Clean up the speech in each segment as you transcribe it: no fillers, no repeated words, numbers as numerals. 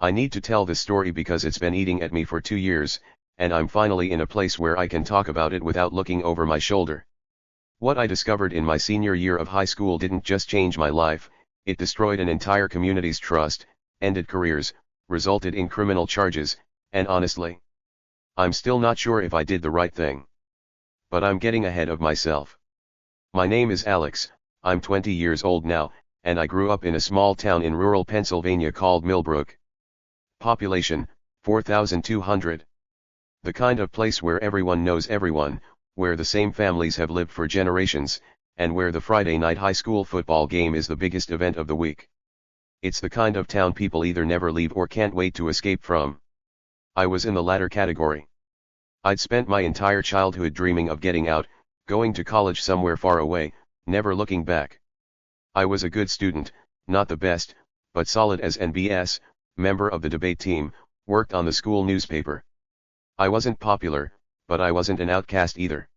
I need to tell this story because it's been eating at me for 2 years, and I'm finally in a place where I can talk about it without looking over my shoulder. What I discovered in my senior year of high school didn't just change my life, it destroyed an entire community's trust, ended careers, resulted in criminal charges, and honestly, I'm still not sure if I did the right thing. But I'm getting ahead of myself. My name is Alex, I'm 20 years old now, and I grew up in a small town in rural Pennsylvania called Millbrook. Population, 4,200. The kind of place where everyone knows everyone, where the same families have lived for generations, and where the Friday night high school football game is the biggest event of the week. It's the kind of town people either never leave or can't wait to escape from. I was in the latter category. I'd spent my entire childhood dreaming of getting out, going to college somewhere far away, never looking back. I was a good student, not the best, but solid as NBS, member of the debate team, worked on the school newspaper. I wasn't popular, but I wasn't an outcast either.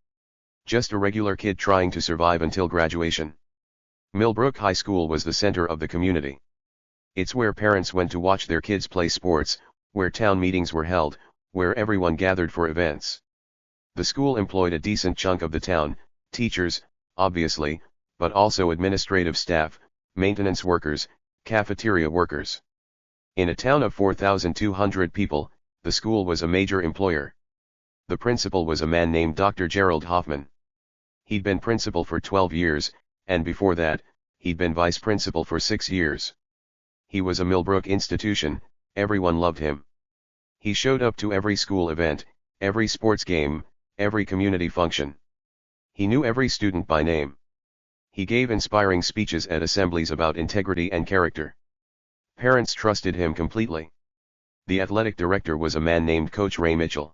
Just a regular kid trying to survive until graduation. Millbrook High School was the center of the community. It's where parents went to watch their kids play sports, where town meetings were held, where everyone gathered for events. The school employed a decent chunk of the town, teachers, obviously, but also administrative staff, maintenance workers, cafeteria workers. In a town of 4,200 people, the school was a major employer. The principal was a man named Dr. Gerald Hoffman. He'd been principal for 12 years, and before that, he'd been vice principal for 6 years. He was a Millbrook institution, everyone loved him. He showed up to every school event, every sports game, every community function. He knew every student by name. He gave inspiring speeches at assemblies about integrity and character. Parents trusted him completely. The athletic director was a man named Coach Ray Mitchell.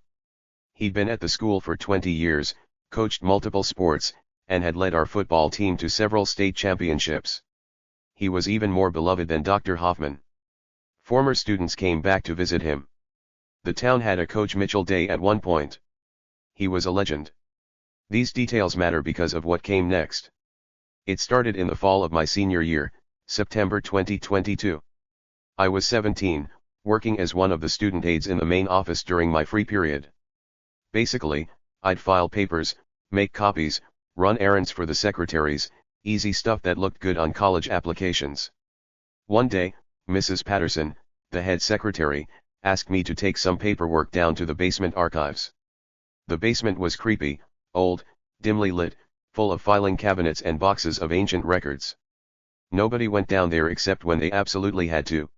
He'd been at the school for 20 years, coached multiple sports, and had led our football team to several state championships. He was even more beloved than Dr. Hoffman. Former students came back to visit him. The town had a Coach Mitchell Day at one point. He was a legend. These details matter because of what came next. It started in the fall of my senior year, September 2022. I was 17, working as one of the student aides in the main office during my free period. Basically, I'd file papers, make copies, run errands for the secretaries, easy stuff that looked good on college applications. One day, Mrs. Patterson, the head secretary, asked me to take some paperwork down to the basement archives. The basement was creepy, old, dimly lit, full of filing cabinets and boxes of ancient records. Nobody went down there except when they absolutely had to.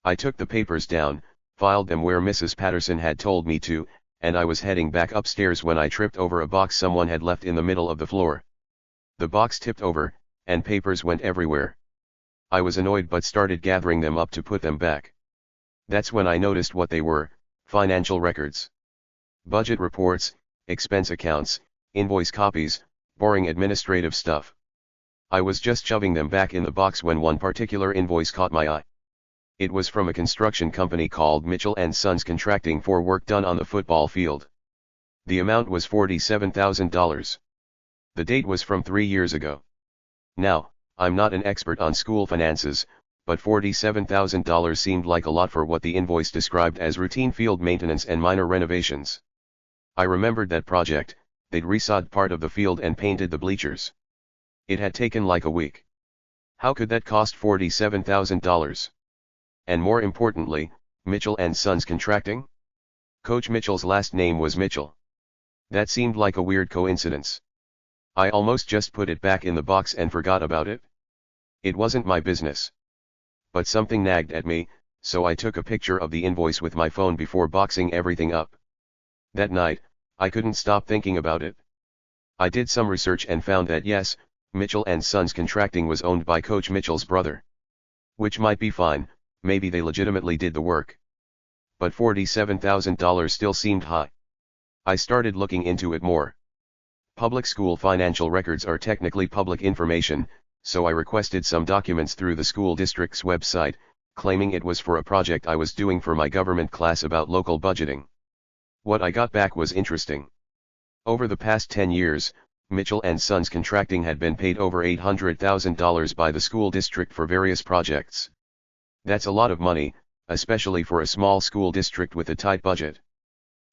I took the papers down, filed them where Mrs. Patterson had told me to, and I was heading back upstairs when I tripped over a box someone had left in the middle of the floor. The box tipped over, and papers went everywhere. I was annoyed but started gathering them up to put them back. That's when I noticed what they were: financial records. Budget reports, expense accounts, invoice copies, boring administrative stuff. I was just shoving them back in the box when one particular invoice caught my eye. It was from a construction company called Mitchell & Sons Contracting for work done on the football field. The amount was $47,000. The date was from 3 years ago. Now, I'm not an expert on school finances, but $47,000 seemed like a lot for what the invoice described as routine field maintenance and minor renovations. I remembered that project. They'd resawed part of the field and painted the bleachers. It had taken like a week. How could that cost $47,000? And more importantly, Mitchell & Sons Contracting? Coach Mitchell's last name was Mitchell. That seemed like a weird coincidence. I almost just put it back in the box and forgot about it. It wasn't my business. But something nagged at me, so I took a picture of the invoice with my phone before boxing everything up. That night, I couldn't stop thinking about it. I did some research and found that yes, Mitchell & Sons Contracting was owned by Coach Mitchell's brother. Which might be fine, maybe they legitimately did the work. But $47,000 still seemed high. I started looking into it more. Public school financial records are technically public information, so I requested some documents through the school district's website, claiming it was for a project I was doing for my government class about local budgeting. What I got back was interesting. Over the past 10 years, Mitchell & Sons Contracting had been paid over $800,000 by the school district for various projects. That's a lot of money, especially for a small school district with a tight budget.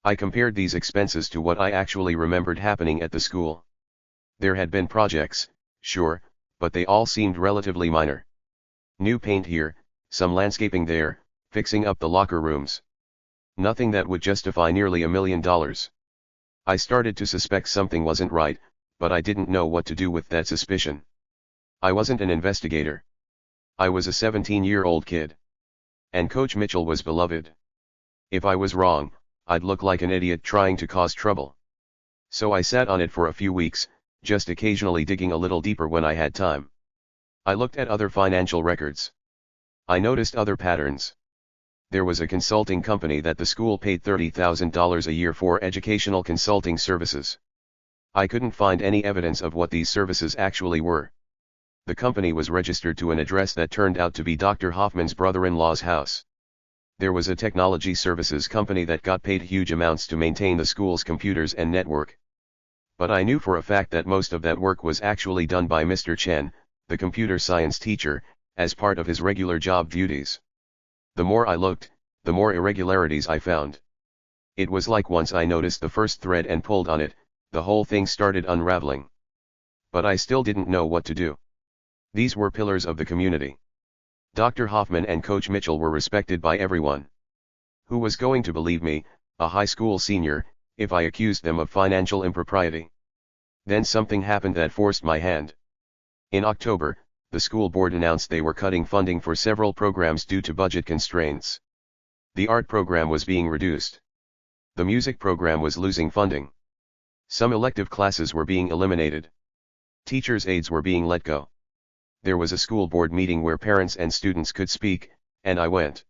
I compared these expenses to what I actually remembered happening at the school. There had been projects, sure, but they all seemed relatively minor. New paint here, some landscaping there, fixing up the locker rooms. Nothing that would justify nearly $1 million. I started to suspect something wasn't right, but I didn't know what to do with that suspicion. I wasn't an investigator. I was a 17-year-old kid. And Coach Mitchell was beloved. If I was wrong, I'd look like an idiot trying to cause trouble. So I sat on it for a few weeks, just occasionally digging a little deeper when I had time. I looked at other financial records. I noticed other patterns. There was a consulting company that the school paid $30,000 a year for educational consulting services. I couldn't find any evidence of what these services actually were. The company was registered to an address that turned out to be Dr. Hoffman's brother-in-law's house. There was a technology services company that got paid huge amounts to maintain the school's computers and network. But I knew for a fact that most of that work was actually done by Mr. Chen, the computer science teacher, as part of his regular job duties. The more I looked, the more irregularities I found. It was like once I noticed the first thread and pulled on it, the whole thing started unraveling. But I still didn't know what to do. These were pillars of the community. Dr. Hoffman and Coach Mitchell were respected by everyone. Who was going to believe me, a high school senior, if I accused them of financial impropriety? Then something happened that forced my hand. In October, the school board announced they were cutting funding for several programs due to budget constraints. The art program was being reduced. The music program was losing funding. Some elective classes were being eliminated. Teachers' aides were being let go. There was a school board meeting where parents and students could speak, and I went.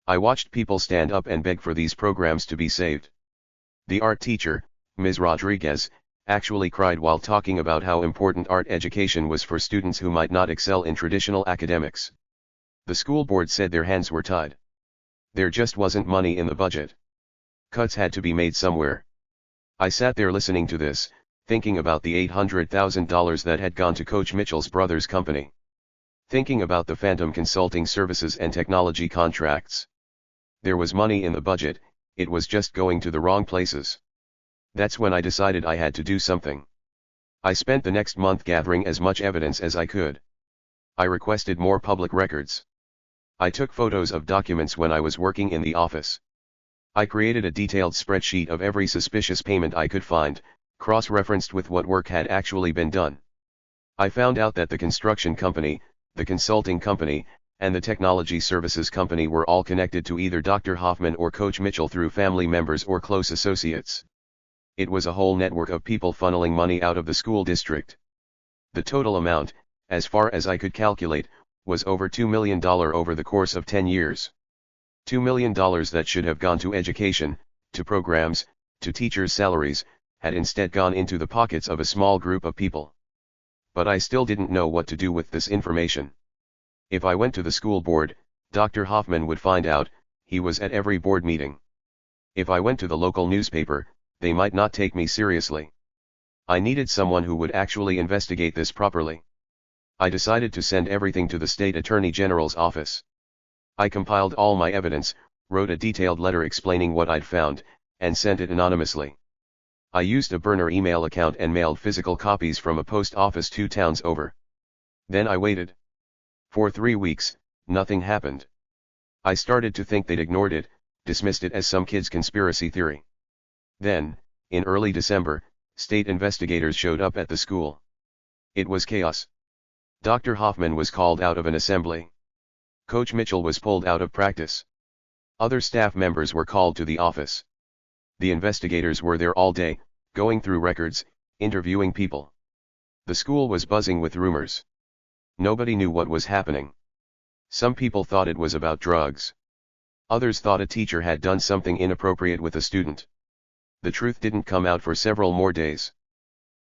I watched people stand up and beg for these programs to be saved. The art teacher, Ms. Rodriguez, actually cried while talking about how important art education was for students who might not excel in traditional academics. The school board said their hands were tied. There just wasn't money in the budget. Cuts had to be made somewhere. I sat there listening to this, thinking about the $800,000 that had gone to Coach Mitchell's brother's company. Thinking about the phantom consulting services and technology contracts. There was money in the budget, it was just going to the wrong places. That's when I decided I had to do something. I spent the next month gathering as much evidence as I could. I requested more public records. I took photos of documents when I was working in the office. I created a detailed spreadsheet of every suspicious payment I could find, cross-referenced with what work had actually been done. I found out that the construction company, the consulting company, and the technology services company were all connected to either Dr. Hoffman or Coach Mitchell through family members or close associates. It was a whole network of people funneling money out of the school district. The total amount, as far as I could calculate, was over $2 million over the course of 10 years. $2 million that should have gone to education, to programs, to teachers' salaries, had instead gone into the pockets of a small group of people. But I still didn't know what to do with this information. If I went to the school board, Dr. Hoffman would find out, he was at every board meeting. If I went to the local newspaper, they might not take me seriously. I needed someone who would actually investigate this properly. I decided to send everything to the state attorney general's office. I compiled all my evidence, wrote a detailed letter explaining what I'd found, and sent it anonymously. I used a burner email account and mailed physical copies from a post office 2 towns over. Then I waited. For 3 weeks, nothing happened. I started to think they'd ignored it, dismissed it as some kid's conspiracy theory. Then, in early December, state investigators showed up at the school. It was chaos. Dr. Hoffman was called out of an assembly. Coach Mitchell was pulled out of practice. Other staff members were called to the office. The investigators were there all day, going through records, interviewing people. The school was buzzing with rumors. Nobody knew what was happening. Some people thought it was about drugs. Others thought a teacher had done something inappropriate with a student. The truth didn't come out for several more days.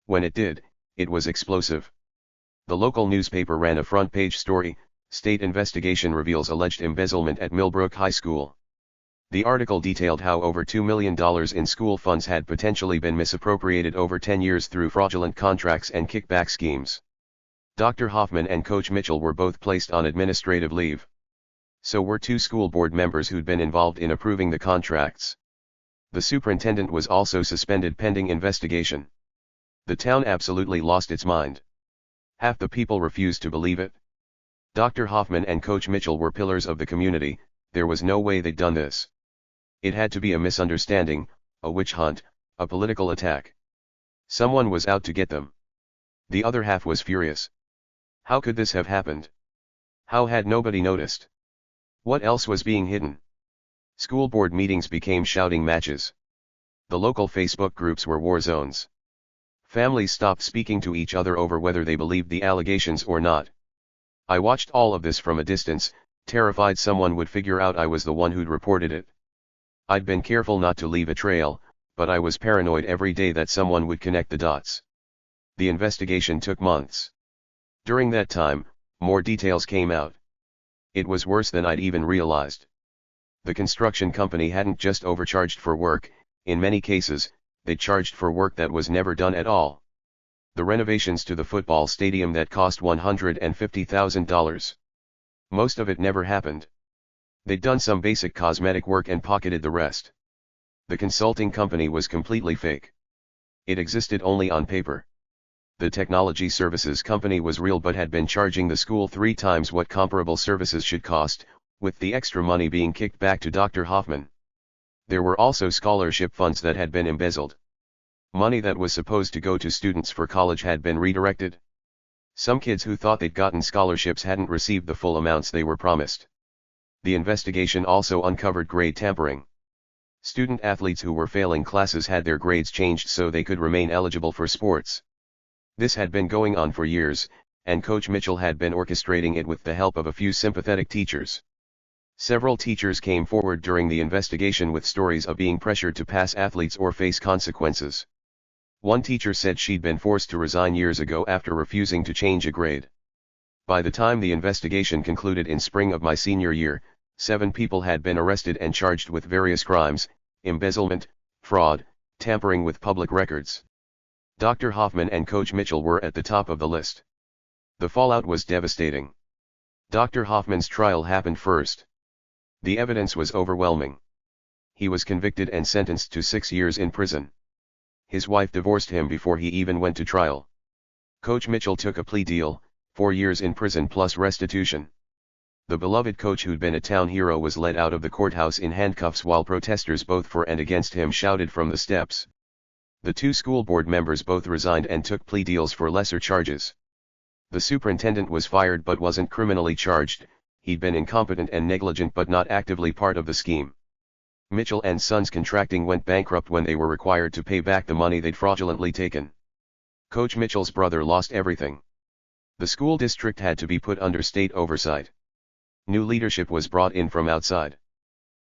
When it did, it was explosive. The local newspaper ran a front-page story, "State Investigation Reveals Alleged Embezzlement at Millbrook High School." The article detailed how over $2 million in school funds had potentially been misappropriated over 10 years through fraudulent contracts and kickback schemes. Dr. Hoffman and Coach Mitchell were both placed on administrative leave. So were two school board members who'd been involved in approving the contracts. The superintendent was also suspended pending investigation. The town absolutely lost its mind. Half the people refused to believe it. Dr. Hoffman and Coach Mitchell were pillars of the community. There was no way they'd done this. It had to be a misunderstanding, a witch hunt, a political attack. Someone was out to get them. The other half was furious. How could this have happened? How had nobody noticed? What else was being hidden? School board meetings became shouting matches. The local Facebook groups were war zones. Families stopped speaking to each other over whether they believed the allegations or not. I watched all of this from a distance, terrified someone would figure out I was the one who'd reported it. I'd been careful not to leave a trail, but I was paranoid every day that someone would connect the dots. The investigation took months. During that time, more details came out. It was worse than I'd even realized. The construction company hadn't just overcharged for work, in many cases, they charged for work that was never done at all. The renovations to the football stadium that cost $150,000. Most of it never happened. They'd done some basic cosmetic work and pocketed the rest. The consulting company was completely fake. It existed only on paper. The technology services company was real but had been charging the school 3 times what comparable services should cost, with the extra money being kicked back to Dr. Hoffman. There were also scholarship funds that had been embezzled. Money that was supposed to go to students for college had been redirected. Some kids who thought they'd gotten scholarships hadn't received the full amounts they were promised. The investigation also uncovered grade tampering. Student athletes who were failing classes had their grades changed so they could remain eligible for sports. This had been going on for years, and Coach Mitchell had been orchestrating it with the help of a few sympathetic teachers. Several teachers came forward during the investigation with stories of being pressured to pass athletes or face consequences. One teacher said she'd been forced to resign years ago after refusing to change a grade. By the time the investigation concluded in spring of my senior year, 7 people had been arrested and charged with various crimes: embezzlement, fraud, tampering with public records. Dr. Hoffman and Coach Mitchell were at the top of the list. The fallout was devastating. Dr. Hoffman's trial happened first. The evidence was overwhelming. He was convicted and sentenced to 6 years in prison. His wife divorced him before he even went to trial. Coach Mitchell took a plea deal, 4 years in prison plus restitution. The beloved coach who'd been a town hero was led out of the courthouse in handcuffs while protesters both for and against him shouted from the steps. The 2 school board members both resigned and took plea deals for lesser charges. The superintendent was fired but wasn't criminally charged. He'd been incompetent and negligent but not actively part of the scheme. Mitchell and Sons Contracting went bankrupt when they were required to pay back the money they'd fraudulently taken. Coach Mitchell's brother lost everything. The school district had to be put under state oversight. New leadership was brought in from outside.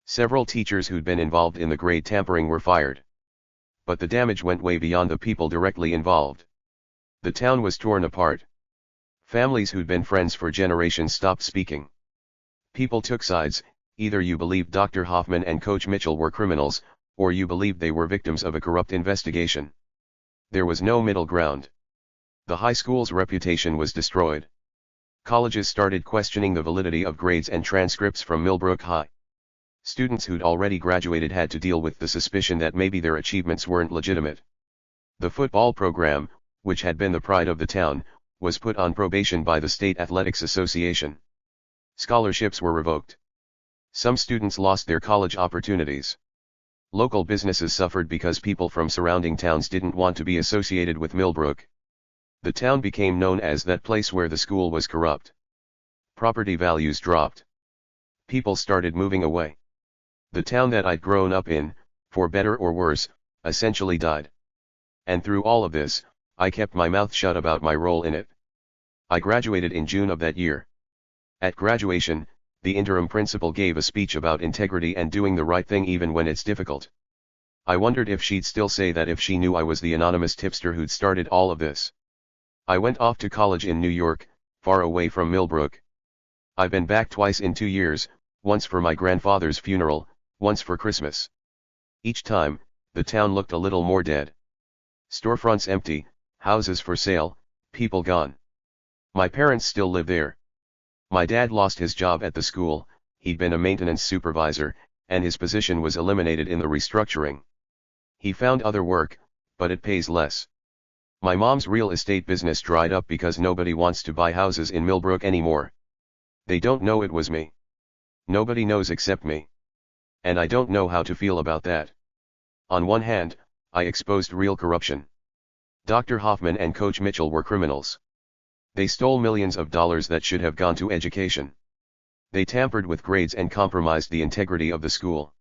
Several teachers who'd been involved in the grade tampering were fired. But the damage went way beyond the people directly involved. The town was torn apart. Families who'd been friends for generations stopped speaking. People took sides: either you believed Dr. Hoffman and Coach Mitchell were criminals, or you believed they were victims of a corrupt investigation. There was no middle ground. The high school's reputation was destroyed. Colleges started questioning the validity of grades and transcripts from Millbrook High. Students who'd already graduated had to deal with the suspicion that maybe their achievements weren't legitimate. The football program, which had been the pride of the town, was put on probation by the State Athletics Association. Scholarships were revoked. Some students lost their college opportunities. Local businesses suffered because people from surrounding towns didn't want to be associated with Millbrook. The town became known as that place where the school was corrupt. Property values dropped. People started moving away. The town that I'd grown up in, for better or worse, essentially died. And through all of this, I kept my mouth shut about my role in it. I graduated in June of that year. At graduation, the interim principal gave a speech about integrity and doing the right thing even when it's difficult. I wondered if she'd still say that if she knew I was the anonymous tipster who'd started all of this. I went off to college in New York, far away from Millbrook. I've been back twice in 2 years, once for my grandfather's funeral, once for Christmas. Each time, the town looked a little more dead. Storefronts empty, houses for sale, people gone. My parents still live there. My dad lost his job at the school, he'd been a maintenance supervisor, and his position was eliminated in the restructuring. He found other work, but it pays less. My mom's real estate business dried up because nobody wants to buy houses in Millbrook anymore. They don't know it was me. Nobody knows except me. And I don't know how to feel about that. On one hand, I exposed real corruption. Dr. Hoffman and Coach Mitchell were criminals. They stole millions of dollars that should have gone to education. They tampered with grades and compromised the integrity of the school.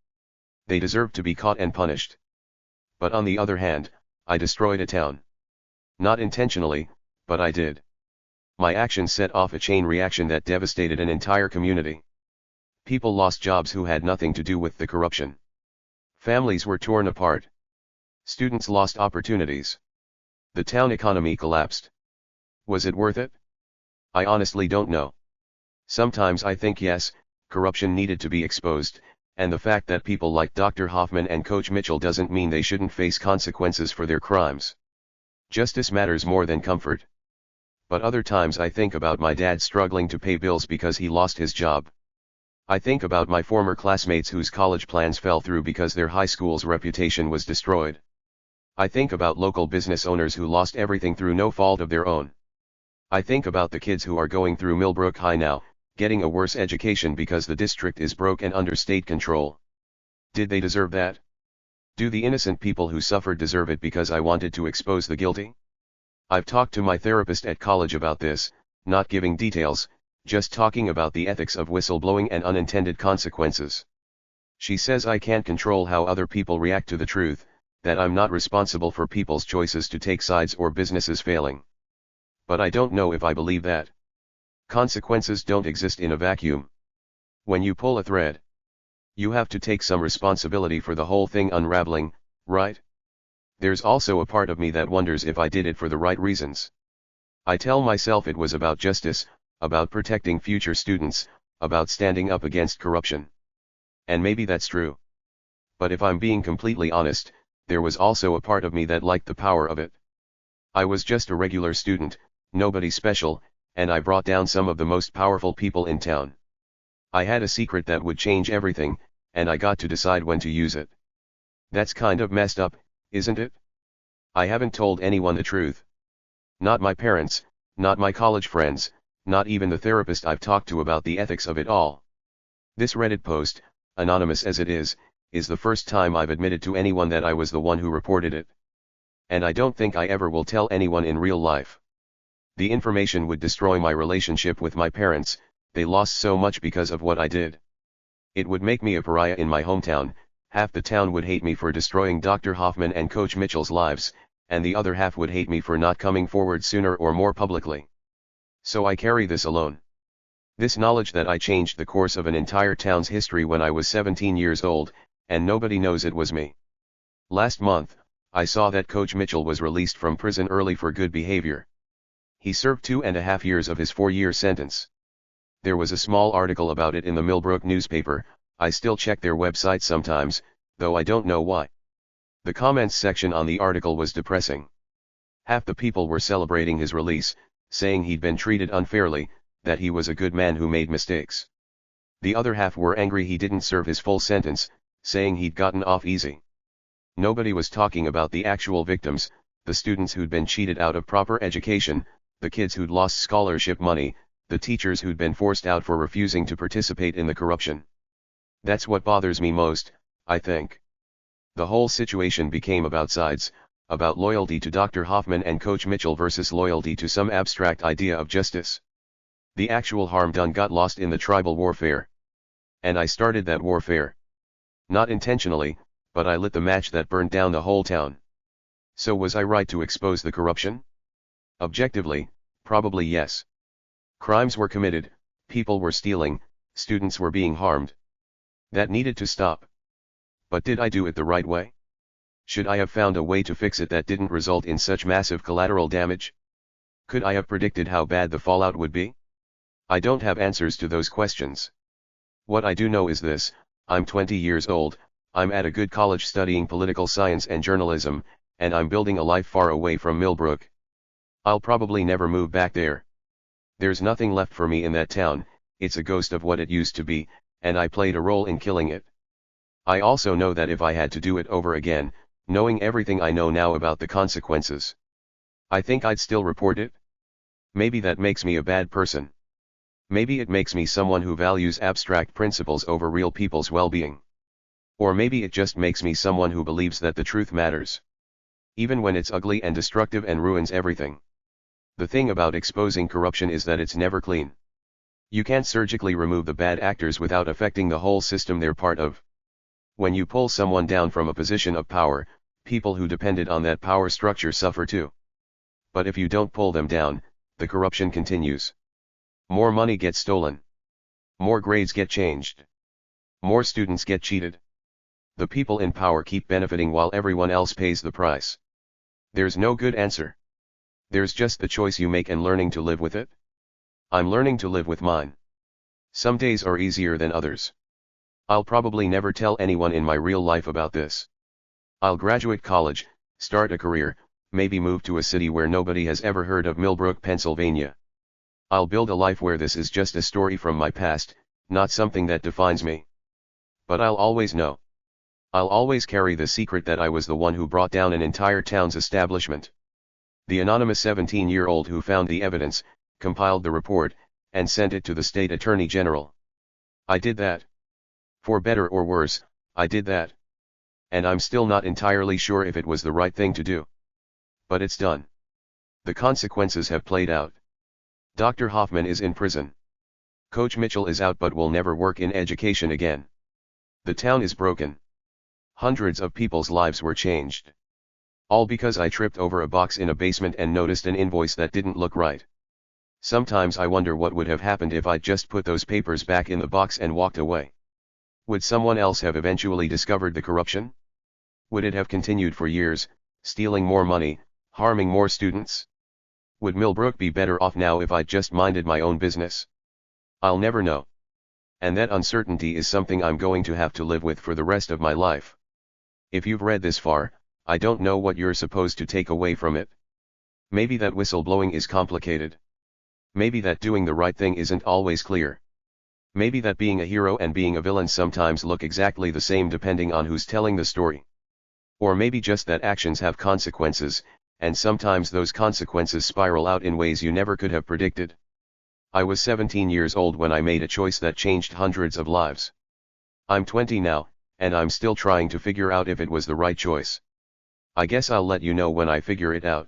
They deserved to be caught and punished. But on the other hand, I destroyed a town. Not intentionally, but I did. My actions set off a chain reaction that devastated an entire community. People lost jobs who had nothing to do with the corruption. Families were torn apart. Students lost opportunities. The town economy collapsed. Was it worth it? I honestly don't know. Sometimes I think yes, corruption needed to be exposed, and the fact that people like Dr. Hoffman and Coach Mitchell doesn't mean they shouldn't face consequences for their crimes. Justice matters more than comfort. But other times I think about my dad struggling to pay bills because he lost his job. I think about my former classmates whose college plans fell through because their high school's reputation was destroyed. I think about local business owners who lost everything through no fault of their own. I think about the kids who are going through Millbrook High now, getting a worse education because the district is broke and under state control. Did they deserve that? Do the innocent people who suffered deserve it because I wanted to expose the guilty? I've talked to my therapist at college about this, not giving details, just talking about the ethics of whistleblowing and unintended consequences. She says I can't control how other people react to the truth, that I'm not responsible for people's choices to take sides or businesses failing. But I don't know if I believe that. Consequences don't exist in a vacuum. When you pull a thread, you have to take some responsibility for the whole thing unraveling, right? There's also a part of me that wonders if I did it for the right reasons. I tell myself it was about justice, about protecting future students, about standing up against corruption. And maybe that's true. But if I'm being completely honest, there was also a part of me that liked the power of it. I was just a regular student, nobody special, and I brought down some of the most powerful people in town. I had a secret that would change everything, and I got to decide when to use it. That's kind of messed up, isn't it? I haven't told anyone the truth. Not my parents, not my college friends, not even the therapist I've talked to about the ethics of it all. This Reddit post, anonymous as it is the first time I've admitted to anyone that I was the one who reported it. And I don't think I ever will tell anyone in real life. The information would destroy my relationship with my parents, they lost so much because of what I did. It would make me a pariah in my hometown, half the town would hate me for destroying Dr. Hoffman and Coach Mitchell's lives, and the other half would hate me for not coming forward sooner or more publicly. So I carry this alone. This knowledge that I changed the course of an entire town's history when I was 17 years old, and nobody knows it was me. Last month, I saw that Coach Mitchell was released from prison early for good behavior. He served 2.5 years of his 4-year sentence. There was a small article about it in the Millbrook newspaper. I still check their website sometimes, though I don't know why. The comments section on the article was depressing. Half the people were celebrating his release, saying he'd been treated unfairly, that he was a good man who made mistakes. The other half were angry he didn't serve his full sentence, saying he'd gotten off easy. Nobody was talking about the actual victims, the students who'd been cheated out of proper education, the kids who'd lost scholarship money, the teachers who'd been forced out for refusing to participate in the corruption. That's what bothers me most, I think. The whole situation became about sides, about loyalty to Dr. Hoffman and Coach Mitchell versus loyalty to some abstract idea of justice. The actual harm done got lost in the tribal warfare. And I started that warfare. Not intentionally, but I lit the match that burned down the whole town. So was I right to expose the corruption? Objectively, probably yes. Crimes were committed, people were stealing, students were being harmed. That needed to stop. But did I do it the right way? Should I have found a way to fix it that didn't result in such massive collateral damage? Could I have predicted how bad the fallout would be? I don't have answers to those questions. What I do know is this: I'm 20 years old, I'm at a good college studying political science and journalism, and I'm building a life far away from Millbrook. I'll probably never move back there. There's nothing left for me in that town, it's a ghost of what it used to be, and I played a role in killing it. I also know that if I had to do it over again, knowing everything I know now about the consequences, I think I'd still report it. Maybe that makes me a bad person. Maybe it makes me someone who values abstract principles over real people's well-being. Or maybe it just makes me someone who believes that the truth matters, even when it's ugly and destructive and ruins everything. The thing about exposing corruption is that it's never clean. You can't surgically remove the bad actors without affecting the whole system they're part of. When you pull someone down from a position of power, people who depended on that power structure suffer too. But if you don't pull them down, the corruption continues. More money gets stolen. More grades get changed. More students get cheated. The people in power keep benefiting while everyone else pays the price. There's no good answer. There's just the choice you make and learning to live with it. I'm learning to live with mine. Some days are easier than others. I'll probably never tell anyone in my real life about this. I'll graduate college, start a career, maybe move to a city where nobody has ever heard of Millbrook, Pennsylvania. I'll build a life where this is just a story from my past, not something that defines me. But I'll always know. I'll always carry the secret that I was the one who brought down an entire town's establishment. The anonymous 17-year-old who found the evidence, compiled the report, and sent it to the state attorney general. I did that. For better or worse, I did that. And I'm still not entirely sure if it was the right thing to do. But it's done. The consequences have played out. Dr. Hoffman is in prison. Coach Mitchell is out but will never work in education again. The town is broken. Hundreds of people's lives were changed. All because I tripped over a box in a basement and noticed an invoice that didn't look right. Sometimes I wonder what would have happened if I'd just put those papers back in the box and walked away. Would someone else have eventually discovered the corruption? Would it have continued for years, stealing more money, harming more students? Would Millbrook be better off now if I'd just minded my own business? I'll never know. And that uncertainty is something I'm going to have to live with for the rest of my life. If you've read this far, I don't know what you're supposed to take away from it. Maybe that whistleblowing is complicated. Maybe that doing the right thing isn't always clear. Maybe that being a hero and being a villain sometimes look exactly the same depending on who's telling the story. Or maybe just that actions have consequences, and sometimes those consequences spiral out in ways you never could have predicted. I was 17 years old when I made a choice that changed hundreds of lives. I'm 20 now, and I'm still trying to figure out if it was the right choice. I guess I'll let you know when I figure it out.